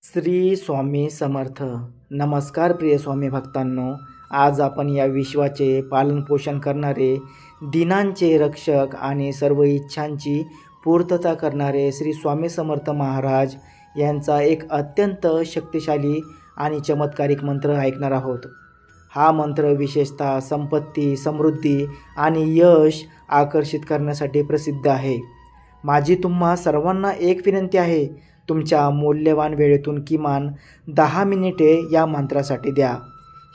श्री स्वामी समर्थ. नमस्कार प्रिय स्वामी भक्तांनो. आज आपण या विश्वाचे पालनपोषण करणारे, दिनांचे रक्षक आणि सर्व इच्छांची पूर्तता करणारे श्री स्वामी समर्थ महाराज यांचा एक अत्यंत शक्तिशाली आणि चमत्कारिक मंत्र ऐकणार आहोत. हा मंत्र विशेषतः संपत्ती, समृद्धी आणि यश आकर्षित करण्यासाठी प्रसिद्ध आहे. माझी तुम्हा सर्वांना एक विनंती आहे, तुमच्या मौल्यवान वेळेतून किमान 10 मिनिटे या मंत्रासाठी द्या.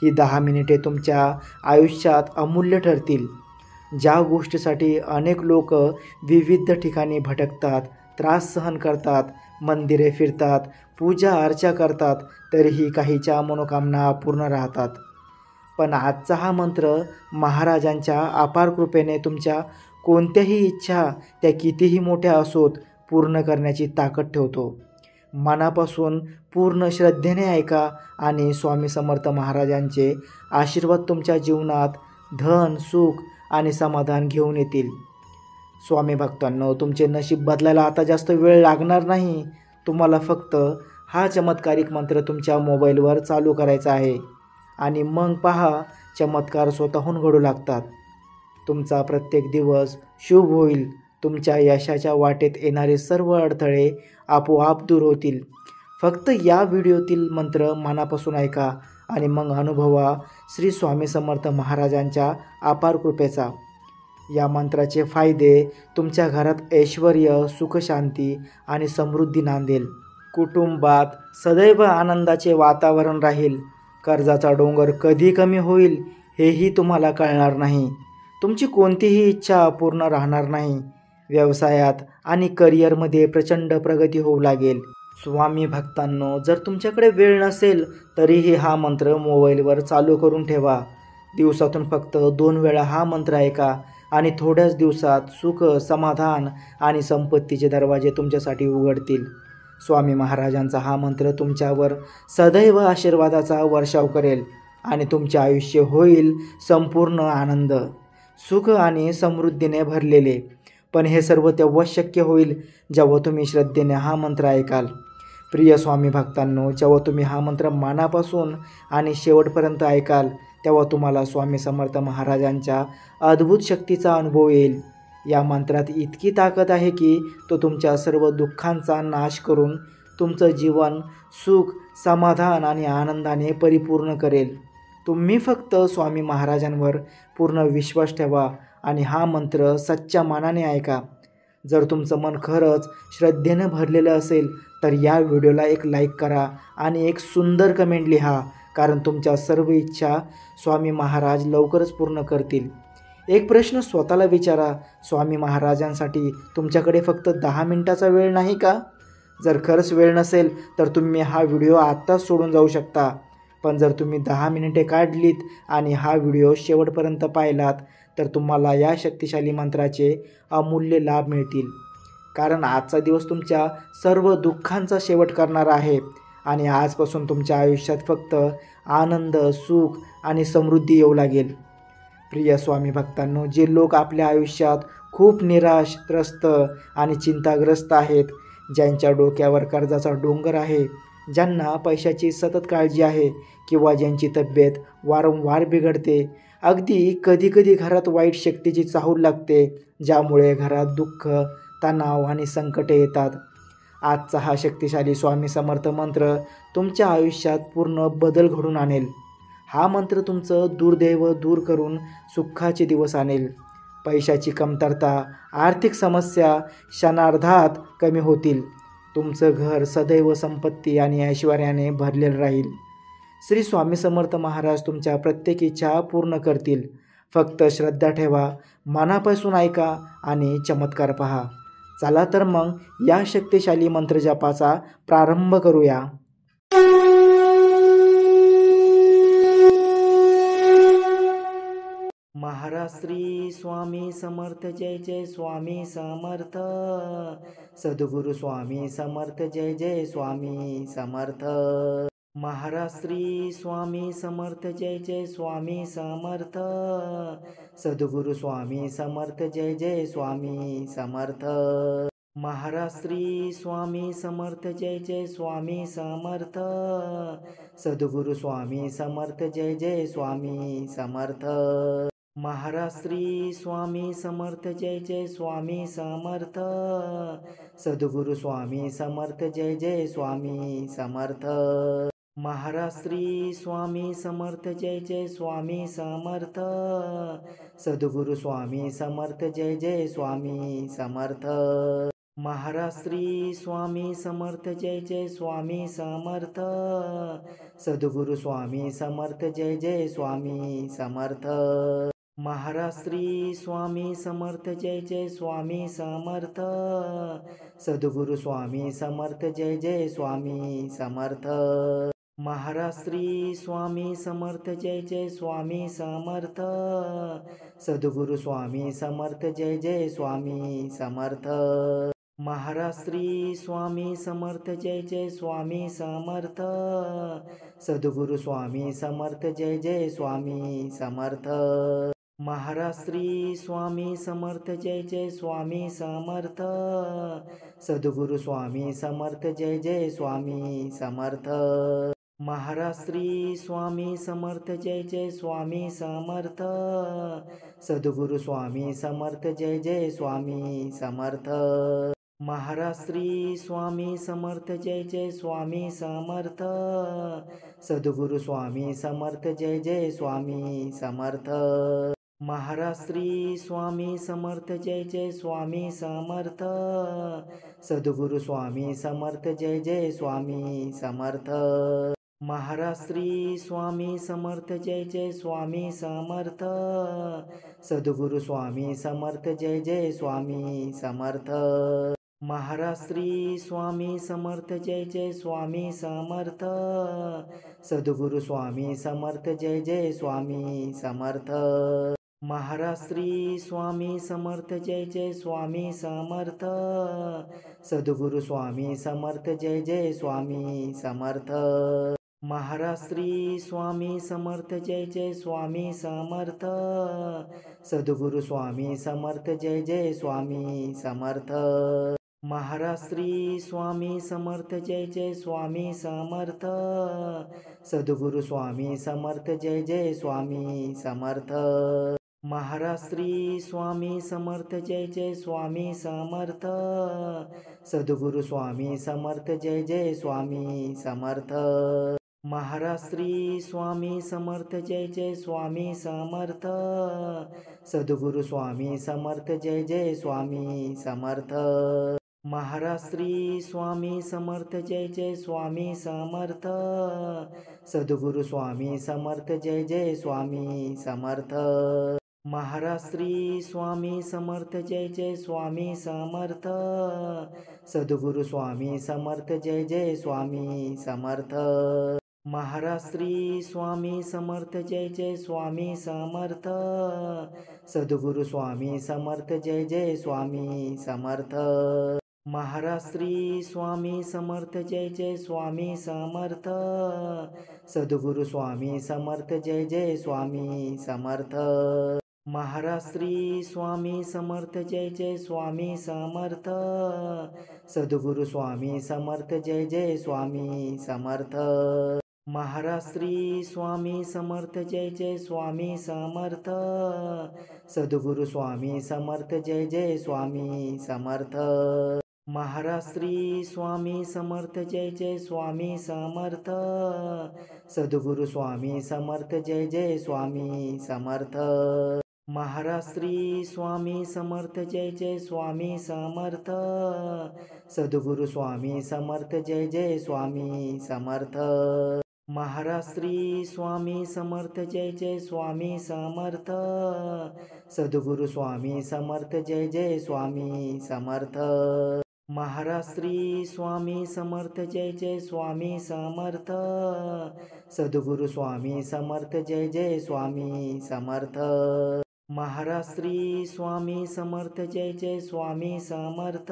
ही 10 मिनिटे तुमच्या आयुष्यात अमूल्य ठरतील. ज्या गोष्टीसाठी अनेक लोक विविध ठिकाणी भटकतात, त्रास सहन करतात, मंदिरे फिरतात, पूजा अर्चा करतात, तरीही काहीच्या मनोकामना अपूर्ण राहतात. पण आजचा हा मंत्र महाराजांच्या अपार कृपेने तुमच्या कोणत्याही इच्छा, त्या कितीही मोठ्या असोत, पूर्ण करण्याची ताकद ठेवतो. मनापासून पूर्ण श्रद्धेने ऐका आणि स्वामी समर्थ महाराजांचे आशीर्वाद तुमच्या जीवनात धन, सुख आणि समाधान घेऊन येतील. स्वामी भक्तांनो, तुमचे नशीब बदलायला आता जास्त वेळ लागणार नाही. तुम्हाला फक्त हा चमत्कारिक मंत्र तुमच्या मोबाईलवर चालू करायचा आहे आणि मग पहा, चमत्कार स्वतःहून घडू लागतात. तुमचा प्रत्येक दिवस शुभ होईल. तुमच्या यशाच्या वाटेत येणारे सर्व अडथळे आपोआप दूर होतील. फक्त या व्हिडिओतील मंत्र मनापासून ऐका आणि मग अनुभवा श्री स्वामी समर्थ महाराजांच्या अपार कृपेचा. या मंत्राचे फायदे तुमच्या घरात ऐश्वर्य, सुखशांती आणि समृद्धी नांदेल. कुटुंबात सदैव आनंदाचे वातावरण राहील. कर्जाचा डोंगर कधी कमी होईल हेही तुम्हाला कळणार नाही. तुमची कोणतीही इच्छा अपूर्ण राहणार नाही. व्यवसायात आणि करिअरमध्ये प्रचंड प्रगती होऊ लागेल. स्वामी भक्तांनो, जर तुमच्याकडे वेळ नसेल तरीही हा मंत्र मोबाईलवर चालू करून ठेवा. दिवसातून फक्त 2 वेळा हा मंत्र ऐका आणि थोड्याच दिवसात सुख, समाधान आणि संपत्तीचे दरवाजे तुमच्यासाठी उघडतील. स्वामी महाराजांचा हा मंत्र तुमच्यावर सदैव आशीर्वादाचा वर्षाव करेल आणि तुमचे आयुष्य होईल संपूर्ण आनंद, सुख आणि समृद्धीने भरलेले. पण हे सर्व तेव्हाच शक्य होईल जेव्हा तुम्ही श्रद्धेने हा मंत्र ऐकाल. प्रिय स्वामी भक्तांनो, जेव्हा तुम्ही हा मंत्र मनापासून आणि शेवटपर्यंत ऐकाल तेव्हा तुम्हाला स्वामी समर्थ महाराजांच्या अद्भुत शक्तीचा अनुभव येईल. या मंत्रात इतकी ताकद आहे की तो तुमच्या सर्व दुःखांचा नाश करून तुमचं जीवन सुख, समाधान आणि आनंदाने परिपूर्ण करेल. तुम्ही फक्त स्वामी महाराजांवर पूर्ण विश्वास ठेवा आणि हा मंत्र सच्च्या मनाने ऐका. जर तुमचं मन खरंच श्रद्धेनं भरलेलं असेल तर या व्हिडिओला एक लाईक करा आणि एक सुंदर कमेंट लिहा, कारण तुमच्या सर्व इच्छा स्वामी महाराज लवकरच पूर्ण करतील. एक प्रश्न स्वतःला विचारा, स्वामी महाराजांसाठी तुमच्याकडे फक्त 10 मिनिटाचा वेळ नाही का? जर खरंच वेळ नसेल तर तुम्ही हा व्हिडिओ आत्ताच सोडून जाऊ शकता. पण जर तुम्ही 10 मिनिटे काढलीत आणि हा व्हिडिओ शेवटपर्यंत पाहिलात तर तुम्हाला या शक्तिशाली मंत्राचे अमूल्य लाभ मिळतील. कारण आजचा दिवस तुमच्या सर्व दुःखांचा शेवट करणारा आहे आणि आजपासून तुमच्या आयुष्यात फक्त आनंद, सुख आणि समृद्धी येऊ लागेल. प्रिय स्वामी भक्तांनो, जे लोक आपल्या आयुष्यात खूप निराश, त्रस्त आणि चिंताग्रस्त आहेत, ज्यांच्या डोक्यावर कर्जाचा डोंगर आहे, ज्यांना पैशाची सतत काळजी आहे किंवा ज्यांची तब्येत वारंवार बिघडते, अगदी कधीकधी घरात वाईट शक्तीची चाहूल लागते, ज्यामुळे घरात दुःख, तणाव आणि संकटे येतात, आजचा हा शक्तिशाली स्वामी समर्थ मंत्र तुमच्या आयुष्यात पूर्ण बदल घडून आणेल. हा मंत्र तुमचं दुर्दैव दूर करून सुखाचे दिवस आणेल. पैशाची कमतरता, आर्थिक समस्या क्षणार्धात कमी होतील. तुमचं घर सदैव संपत्ती आणि ऐश्वर्याने भरलेलं राहील. श्री स्वामी समर्थ महाराज तुमच्या प्रत्येक इच्छा पूर्ण करतील. फक्त श्रद्धा ठेवा, मनापासून ऐका आणि चमत्कार पहा. चला तर मग या शक्तिशाली मंत्रजपाचा प्रारंभ करूया. महाराज श्री स्वामी समर्थ, जय जय स्वामी समर्थ. सद्गुरु स्वामी समर्थ, जय जय स्वामी समर्थ. महाराज श्री स्वामी समर्थ, जय जय स्वामी समर्थ. सद्गुरु स्वामी समर्थ, जय जय स्वामी समर्थ. महाराज श्री स्वामी समर्थ जय जय स्वामी समर्थ. सद्गुरु स्वामी समर्थ जय जय स्वामी समर्थ. महाराज श्री स्वामी समर्थ जय जय स्वामी समर्थ. सद्गुरु स्वामी समर्थ जय जय स्वामी समर्थ. महाराज श्री स्वामी समर्थ जय जय स्वामी समर्थ. सद्गुरु स्वामी समर्थ जय जय स्वामी समर्थ. महाराज श्री स्वामी समर्थ जय जय स्वामी समर्थ. सद्गुरु स्वामी समर्थ जय जय स्वामी समर्थ. महाराज श्री स्वामी समर्थ जय जय स्वामी समर्थ. सद्गुरु स्वामी समर्थ जय जय स्वामी समर्थ. महाराज श्री स्वामी समर्थ जय जय स्वामी समर्थ. सद्गुरु स्वामी समर्थ जय जय स्वामी समर्थ. महाराज श्री स्वामी समर्थ जय जय स्वामी समर्थ. सद्गुरु स्वामी समर्थ जय जय स्वामी समर्थ. महाराज श्री स्वामी समर्थ जय जय स्वामी समर्थ. सद्गुरु स्वामी समर्थ जय जय स्वामी समर्थ. महाराज श्री स्वामी समर्थ जय जय स्वामी समर्थ. सद्गुरु स्वामी समर्थ जय जय स्वामी समर्थ. महाराज श्री स्वामी समर्थ जय जय स्वामी समर्थ. सद्गुरु स्वामी समर्थ जय जय स्वामी समर्थ. महाराज श्री स्वामी समर्थ जय जय स्वामी समर्थ. सद्गुरु स्वामी समर्थ जय जय स्वामी समर्थ. महाराज श्री स्वामी समर्थ जय जय स्वामी समर्थ. सद्गुरु स्वामी समर्थ जय जय स्वामी समर्थ. महाराज श्री स्वामी समर्थ जय जय स्वामी समर्थ. सद्गुरु स्वामी समर्थ जय जय स्वामी समर्थ. महाराज श्री स्वामी समर्थ जय जय स्वामी समर्थ. सद्गुरु स्वामी समर्थ जय जय स्वामी समर्थ. महाराज श्री स्वामी समर्थ जय जय स्वामी समर्थ. सद्गुरु स्वामी समर्थ जय जय स्वामी समर्थ. महाराज श्री स्वामी समर्थ जय जय स्वामी समर्थ. सद्गुरु स्वामी समर्थ जय जय स्वामी समर्थ. महाराज श्री स्वामी समर्थ जय जय स्वामी समर्थ. सद्गुरु स्वामी समर्थ जय जय स्वामी समर्थ. महाराज श्री स्वामी समर्थ जय जय स्वामी समर्थ. सद्गुरु स्वामी समर्थ जय जय स्वामी समर्थ. महाराज श्री स्वामी समर्थ जय जय स्वामी समर्थ. सद्गुरु स्वामी समर्थ जय जय स्वामी समर्थ. महाराज श्री स्वामी समर्थ जय जय स्वामी समर्थ. सद्गुरु स्वामी समर्थ जय जय स्वामी समर्थ. महाराज श्री स्वामी समर्थ जय जय स्वामी समर्थ. सद्गुरु स्वामी समर्थ जय जय स्वामी समर्थ. महाराज श्री स्वामी समर्थ जय जय स्वामी समर्थ. सद्गुरु स्वामी समर्थ जय जय स्वामी समर्थ. महाराज श्री स्वामी समर्थ जय जय स्वामी समर्थ. सद्गुरु स्वामी समर्थ जय जय स्वामी समर्थ. महाराज श्री स्वामी समर्थ जय जय स्वामी समर्थ. सद्गुरु स्वामी समर्थ जय जय स्वामी समर्थ. महाराज श्री स्वामी समर्थ जय जय स्वामी समर्थ. सद्गुरु स्वामी समर्थ जय जय स्वामी समर्थ. महाराज श्री स्वामी समर्थ जय जय स्वामी समर्थ. सद्गुरु स्वामी समर्थ जय जय स्वामी समर्थ. महाराज श्री स्वामी समर्थ जय जय स्वामी समर्थ. सद्गुरु स्वामी समर्थ जय जय स्वामी समर्थ. महाराज श्री स्वामी समर्थ जय जय स्वामी समर्थ. सद्गुरु स्वामी समर्थ जय जय स्वामी समर्थ. महाराज श्री स्वामी समर्थ जय जय स्वामी समर्थ.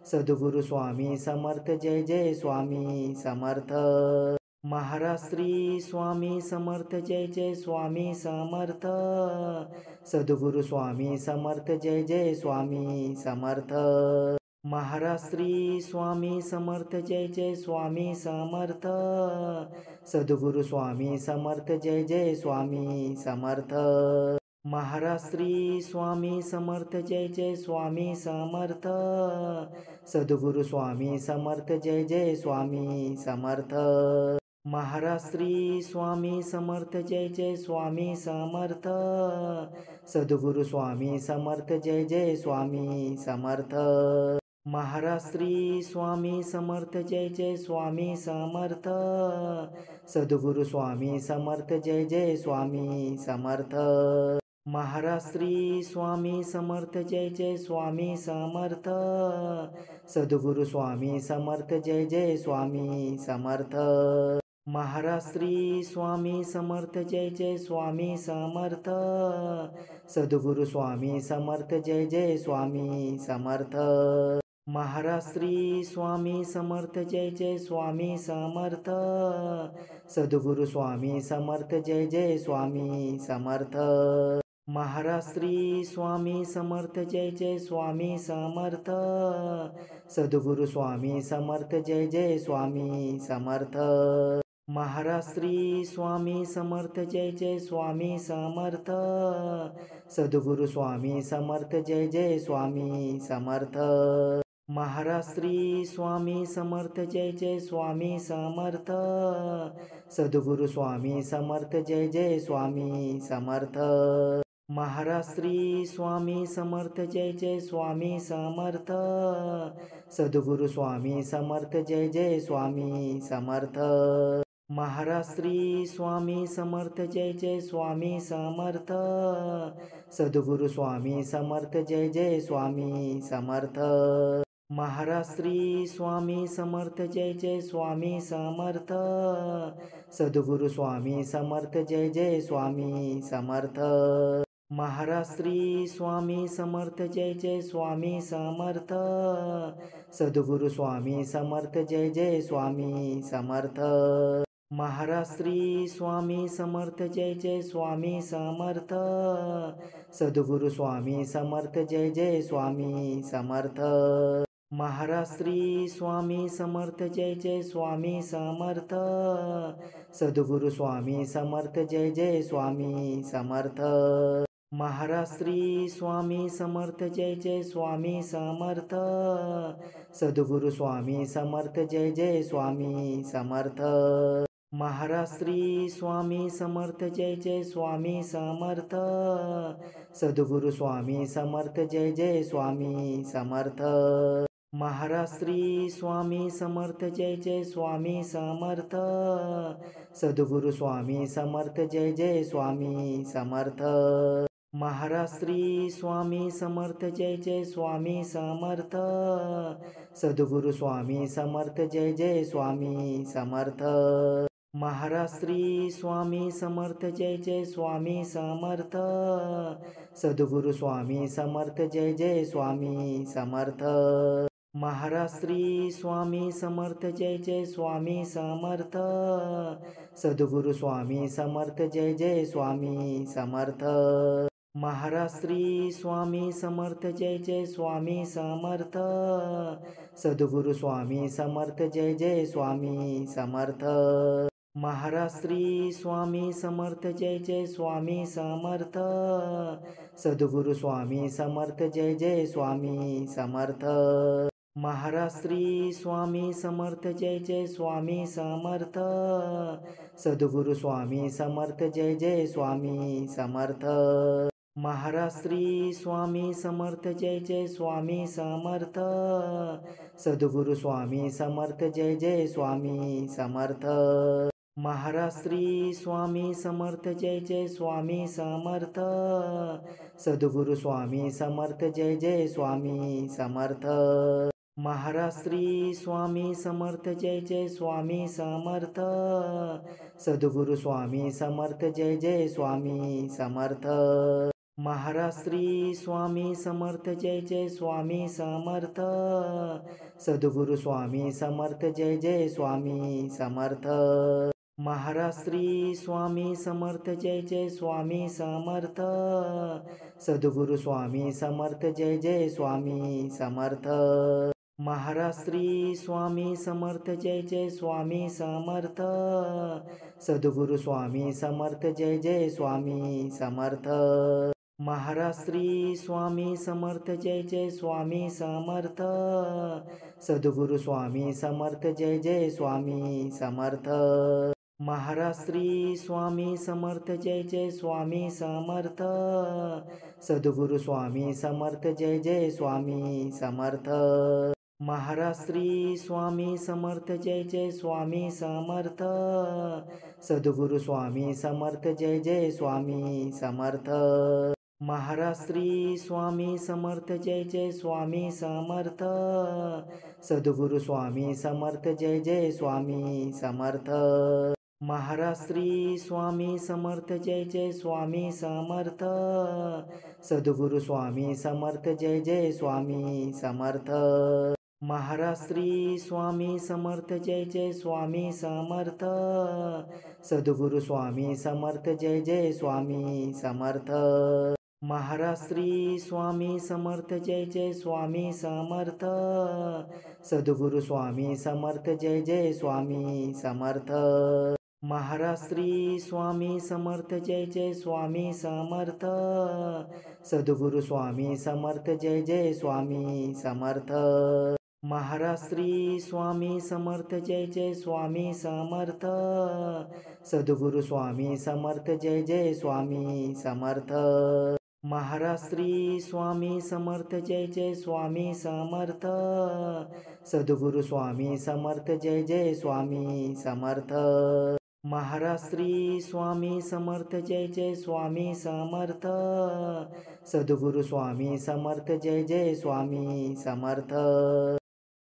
सद्गुरु स्वामी समर्थ जय जय स्वामी समर्थ. महाराज श्री स्वामी समर्थ जय जय स्वामी समर्थ. सद्गुरु स्वामी समर्थ जय जय स्वामी समर्थ. महाराज श्री स्वामी समर्थ जय जय स्वामी समर्थ. सद्गुरु स्वामी समर्थ जय जय स्वामी समर्थ. महाराज श्री स्वामी समर्थ जय जय स्वामी समर्थ. सद्गुरु स्वामी समर्थ जय जय स्वामी समर्थ. महाराज श्री स्वामी समर्थ जय जय स्वामी समर्थ. सद्गुरु स्वामी समर्थ जय जय स्वामी समर्थ. महाराज श्री स्वामी समर्थ जय जय स्वामी समर्थ. सद्गुरु स्वामी समर्थ जय जय स्वामी समर्थ. महाराज श्री स्वामी समर्थ जय जय स्वामी समर्थ. सद्गुरु स्वामी समर्थ जय जय स्वामी समर्थ. महाराज श्री स्वामी समर्थ जय जय स्वामी समर्थ. सद्गुरु स्वामी समर्थ जय जय स्वामी समर्थ. महाराज श्री स्वामी समर्थ जय जय स्वामी समर्थ. सद्गुरु स्वामी समर्थ जय जय स्वामी समर्थ. महाराज श्री स्वामी समर्थ जय जय स्वामी समर्थ. सद्गुरु स्वामी समर्थ जय जय स्वामी समर्थ. महाराज श्री स्वामी समर्थ जय जय स्वामी समर्थ. सद्गुरु स्वामी समर्थ जय जय स्वामी समर्थ. महाराज श्री स्वामी समर्थ जय जय स्वामी समर्थ. सद्गुरु स्वामी समर्थ जय जय स्वामी समर्थ. महाराज श्री स्वामी समर्थ जय जय स्वामी समर्थ. सद्गुरु स्वामी समर्थ जय जय स्वामी समर्थ. महाराज श्री स्वामी समर्थ जय जय स्वामी समर्थ. सद्गुरु स्वामी समर्थ जय जय स्वामी समर्थ. महाराज श्री स्वामी समर्थ जय जय स्वामी समर्थ. सद्गुरु स्वामी समर्थ जय जय स्वामी समर्थ. महाराज श्री स्वामी समर्थ जय जय स्वामी समर्थ. सद्गुरु स्वामी समर्थ जय जय स्वामी समर्थ. महाराज श्री स्वामी समर्थ जय जय स्वामी समर्थ. सद्गुरु स्वामी समर्थ जय जय स्वामी समर्थ. महाराज श्री स्वामी समर्थ जय जय स्वामी समर्थ. सद्गुरु स्वामी समर्थ जय जय स्वामी समर्थ. महाराज श्री स्वामी समर्थ जय जय स्वामी समर्थ. सद्गुरु स्वामी समर्थ जय जय स्वामी समर्थ. महाराज श्री स्वामी समर्थ जय जय स्वामी समर्थ. सद्गुरु स्वामी समर्थ जय जय स्वामी समर्थ. महाराज श्री स्वामी समर्थ जय जय स्वामी समर्थ. सद्गुरु स्वामी समर्थ जय जय स्वामी समर्थ. महाराज श्री स्वामी समर्थ जय जय स्वामी समर्थ. सद्गुरु स्वामी समर्थ जय जय स्वामी समर्थ. महाराज श्री स्वामी समर्थ जय जय स्वामी समर्थ. सद्गुरु स्वामी समर्थ जय जय स्वामी समर्थ. महाराज श्री स्वामी समर्थ जय जय स्वामी समर्थ. सद्गुरु स्वामी समर्थ जय जय स्वामी समर्थ. महाराज श्री स्वामी समर्थ जय जय स्वामी समर्थ. सद्गुरु स्वामी समर्थ जय जय स्वामी समर्थ. महाराज श्री स्वामी समर्थ जय जय स्वामी समर्थ. सद्गुरु स्वामी समर्थ जय जय स्वामी समर्थ. महाराज श्री स्वामी समर्थ जय जय स्वामी समर्थ. सद्गुरु स्वामी समर्थ जय जय स्वामी समर्थ. महाराज श्री स्वामी समर्थ जय जय स्वामी समर्थ. सद्गुरु स्वामी समर्थ जय जय स्वामी समर्थ. महाराज श्री स्वामी समर्थ जय जय स्वामी समर्थ. सद्गुरु स्वामी समर्थ जय जय स्वामी समर्थ. महाराज श्री स्वामी समर्थ जय जय स्वामी समर्थ. सद्गुरु स्वामी समर्थ जय जय स्वामी समर्थ. महाराज श्री स्वामी समर्थ जय जय स्वामी समर्थ. सद्गुरु स्वामी समर्थ जय जय स्वामी समर्थ. महाराज श्री स्वामी समर्थ जय जय स्वामी समर्थ. सद्गुरु स्वामी समर्थ जय जय स्वामी समर्थ. महाराज श्री स्वामी समर्थ जय जय स्वामी समर्थ. सद्गुरु स्वामी समर्थ जय जय स्वामी समर्थ. महाराज श्री स्वामी समर्थ जय जय स्वामी समर्थ. सद्गुरु स्वामी समर्थ जय जय स्वामी समर्थ. महाराज श्री स्वामी समर्थ जय जय स्वामी समर्थ. सद्गुरु स्वामी समर्थ जय जय स्वामी समर्थ. महाराज श्री स्वामी समर्थ जय जय स्वामी समर्थ. सद्गुरु स्वामी समर्थ जय जय स्वामी समर्थ. महाराज श्री स्वामी समर्थ जय जय स्वामी समर्थ. सद्गुरु स्वामी समर्थ जय जय स्वामी समर्थ. महाराज श्री स्वामी समर्थ जय जय स्वामी समर्थ. सद्गुरु स्वामी समर्थ जय जय स्वामी समर्थ. महाराज श्री स्वामी समर्थ जय जय स्वामी समर्थ. सद्गुरु स्वामी समर्थ जय जय स्वामी समर्थ. महाराज श्री स्वामी समर्थ जय जय स्वामी समर्थ. सद्गुरु स्वामी समर्थ जय जय स्वामी समर्थ. महाराज श्री स्वामी समर्थ जय जय स्वामी समर्थ. सद्गुरु स्वामी समर्थ जय जय स्वामी समर्थ. महाराज श्री स्वामी समर्थ जय जय स्वामी समर्थ. सद्गुरु स्वामी समर्थ जय जय स्वामी समर्थ. महाराज श्री स्वामी समर्थ जय जय स्वामी समर्थ. सद्गुरु स्वामी समर्थ जय जय स्वामी समर्थ. महाराज श्री स्वामी समर्थ जय जय स्वामी समर्थ. सद्गुरु स्वामी समर्थ जय जय स्वामी समर्थ.